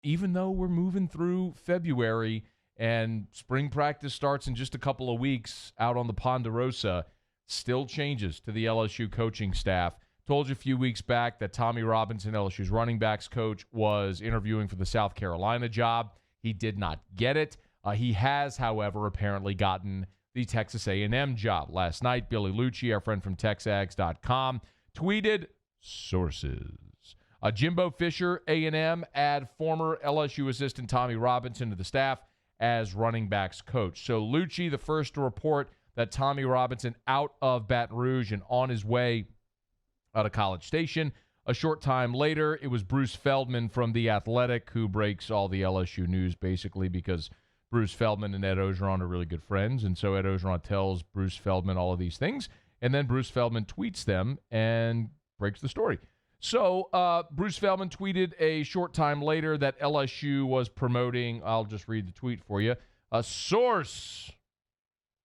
even though we're moving through February and spring practice starts in just a couple of weeks out on the Ponderosa, still changes to the LSU coaching staff. Told you a few weeks back that Tommy Robinson, LSU's running backs coach, was interviewing for the South Carolina job. He did not get it. He has, however, apparently gotten the Texas A&M job. Last night, Billy Lucci, our friend from Texags.com, tweeted sources. Jimbo Fisher, A&M, add former LSU assistant Tommy Robinson to the staff as running backs coach. So Lucci, the first to report that Tommy Robinson out of Baton Rouge and on his way out of College Station. A short time later, it was Bruce Feldman from The Athletic who breaks all the LSU news, basically, because Bruce Feldman and Ed Ogeron are really good friends, and so Ed Ogeron tells Bruce Feldman all of these things, and then Bruce Feldman tweets them and breaks the story. So Bruce Feldman tweeted a short time later that LSU was promoting, I'll just read the tweet for you, a source,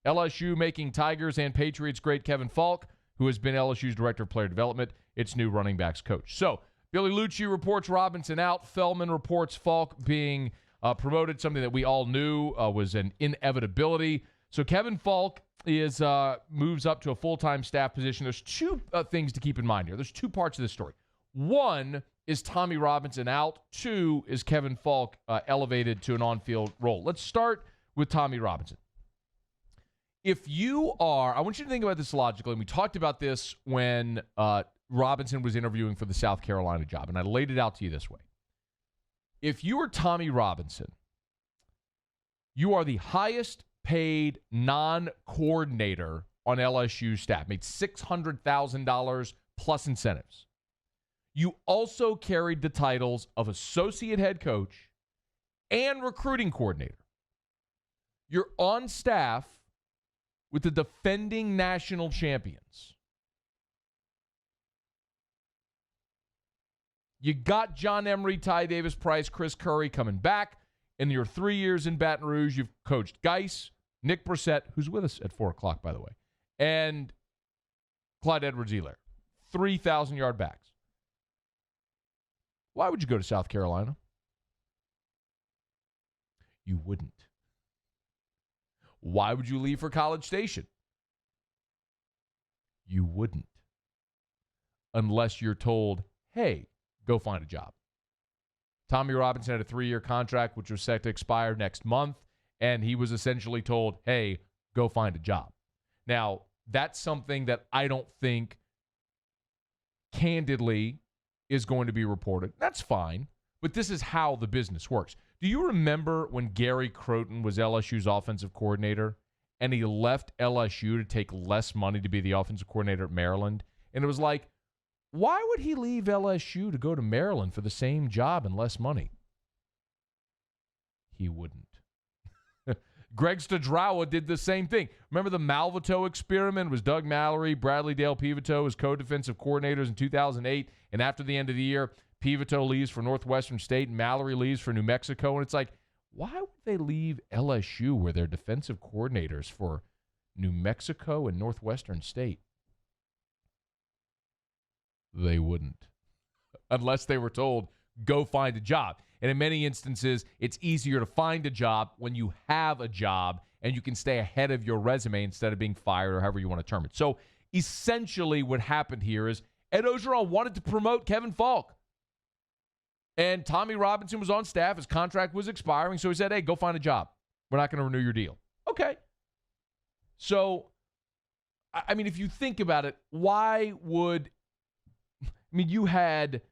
LSU making Tigers and Patriots great Kevin Faulk, who has been LSU's Director of Player Development, its new running backs coach. So Billy Lucci reports Robinson out. Feldman reports Faulk being promoted, something that we all knew was an inevitability. So Kevin Faulk is moves up to a full-time staff position. There's two things to keep in mind here. There's two parts of this story. One is Tommy Robinson out. Two is Kevin Faulk elevated to an on-field role. Let's start with Tommy Robinson. If you are, I want you to think about this logically, and we talked about this when Robinson was interviewing for the South Carolina job, and I laid it out to you this way. If you are Tommy Robinson, you are the highest paid non-coordinator on LSU staff, made $600,000 plus incentives. You also carried the titles of associate head coach and recruiting coordinator. You're on staff with the defending national champions. You got John Emery, Ty Davis Price, Chris Curry coming back. In your 3 years in Baton Rouge, you've coached Geis, Nick Brissett, who's with us at 4 o'clock, by the way, and Clyde Edwards-Helaire. 3,000-yard backs. Why would you go to South Carolina? You wouldn't. Why would you leave for College Station? You wouldn't. Unless you're told, hey, go find a job. Tommy Robinson had a 3-year contract, which was set to expire next month, and he was essentially told, hey, go find a job. Now, that's something that I don't think candidly is going to be reported. That's fine, but this is how the business works. Do you remember when Gary Croton was LSU's offensive coordinator and he left LSU to take less money to be the offensive coordinator at Maryland? And it was like, why would he leave LSU to go to Maryland for the same job and less money? He wouldn't. Greg Stadrawa did the same thing. Remember the Malvito experiment? It was Doug Mallory, Bradley Dale Pivito as co-defensive coordinators in 2008. And after the end of the year, Pivito leaves for Northwestern State and Mallory leaves for New Mexico. And it's like, why would they leave LSU where they're defensive coordinators for New Mexico and Northwestern State? They wouldn't. Unless they were told, go find a job. And in many instances, it's easier to find a job when you have a job and you can stay ahead of your resume instead of being fired or however you want to term it. So essentially what happened here is Ed Ogeron wanted to promote Kevin Faulk. And Tommy Robinson was on staff. His contract was expiring. So he said, hey, go find a job. We're not going to renew your deal. Okay. So, I mean, if you think about it, why would... I mean, you had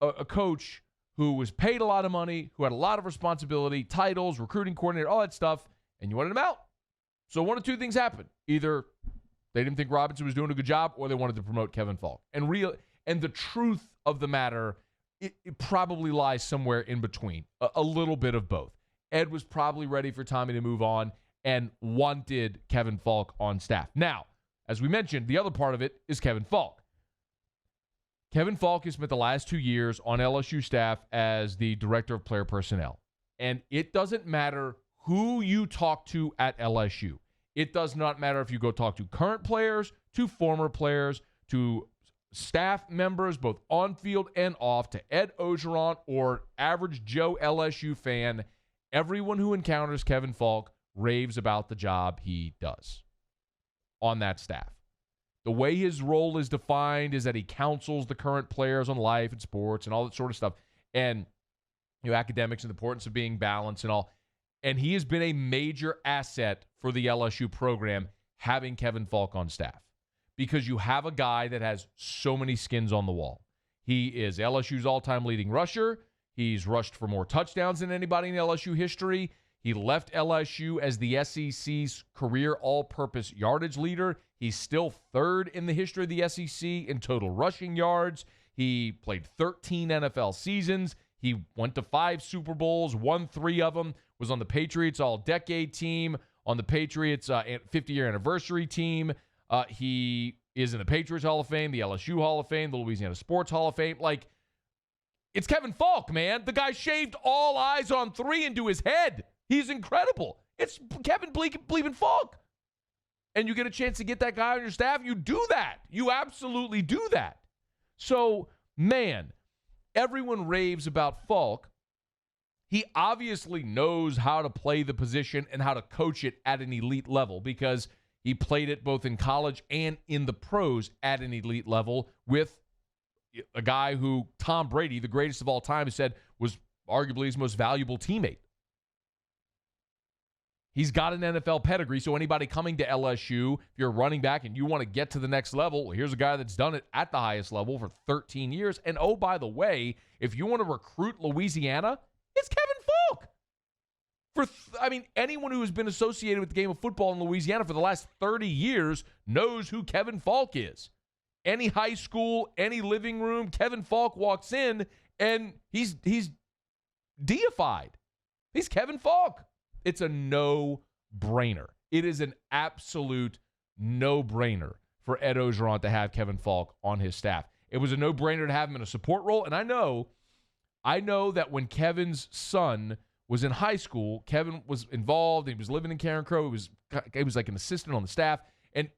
a coach who was paid a lot of money, who had a lot of responsibility, titles, recruiting coordinator, all that stuff, and you wanted him out. So one of two things happened. Either they didn't think Robinson was doing a good job, or they wanted to promote Kevin Faulk. And the truth of the matter, it probably lies somewhere in between, a little bit of both. Ed was probably ready for Tommy to move on and wanted Kevin Faulk on staff. Now, as we mentioned, the other part of it is Kevin Faulk. Kevin Faulk has spent the last 2 years on LSU staff as the director of player personnel. And it doesn't matter who you talk to at LSU. It does not matter if you go talk to current players, to former players, to staff members, both on field and off, to Ed Ogeron or average Joe LSU fan, everyone who encounters Kevin Faulk raves about the job he does on that staff. The way his role is defined is that he counsels the current players on life and sports and all that sort of stuff. And, academics and the importance of being balanced and all. And he has been a major asset for the LSU program, having Kevin Faulk on staff, because you have a guy that has so many skins on the wall. He is LSU's all-time leading rusher. He's rushed for more touchdowns than anybody in LSU history. He left LSU as the SEC's career all-purpose yardage leader. He's still third in the history of the SEC in total rushing yards. He played 13 NFL seasons. He went to 5 Super Bowls, won 3 of them, was on the Patriots all-decade team, on the Patriots 50-year anniversary team. He is in the Patriots Hall of Fame, the LSU Hall of Fame, the Louisiana Sports Hall of Fame. Like, it's Kevin Faulk, man. The guy shaved all eyes on 3 into his head. He's incredible. It's Kevin Bleepin' Faulk. And you get a chance to get that guy on your staff, you do that. You absolutely do that. So, man, everyone raves about Faulk. He obviously knows how to play the position and how to coach it at an elite level, because he played it both in college and in the pros at an elite level with a guy who Tom Brady, the greatest of all time, said was arguably his most valuable teammate. He's got an NFL pedigree, so anybody coming to LSU, if you're a running back and you want to get to the next level, well, here's a guy that's done it at the highest level for 13 years. And, oh, by the way, if you want to recruit Louisiana, it's Kevin Faulk. Anyone who has been associated with the game of football in Louisiana for the last 30 years knows who Kevin Faulk is. Any high school, any living room, Kevin Faulk walks in, and he's deified. He's Kevin Faulk. It's a no-brainer. It is an absolute no-brainer for Ed Ogeron to have Kevin Faulk on his staff. It was a no-brainer to have him in a support role, and I know that when Kevin's son was in high school, Kevin was involved. He was living in Karen Crow. He was like an assistant on the staff,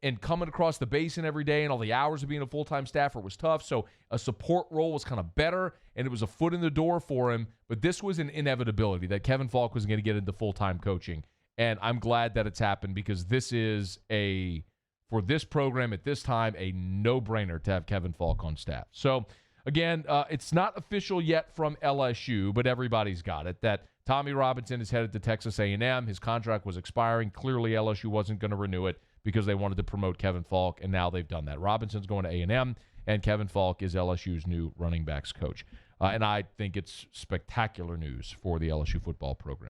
and coming across the basin every day, and all the hours of being a full-time staffer was tough. So a support role was kind of better, and it was a foot in the door for him. But this was an inevitability that Kevin Faulk was going to get into full-time coaching. And I'm glad that it's happened, because this is for this program at this time, a no-brainer to have Kevin Faulk on staff. So, again, it's not official yet from LSU, but everybody's got it, that Tommy Robinson is headed to Texas A&M. His contract was expiring. Clearly, LSU wasn't going to renew it because they wanted to promote Kevin Faulk, and now they've done that. Robinson's going to A&M, and Kevin Faulk is LSU's new running backs coach. And I think it's spectacular news for the LSU football program.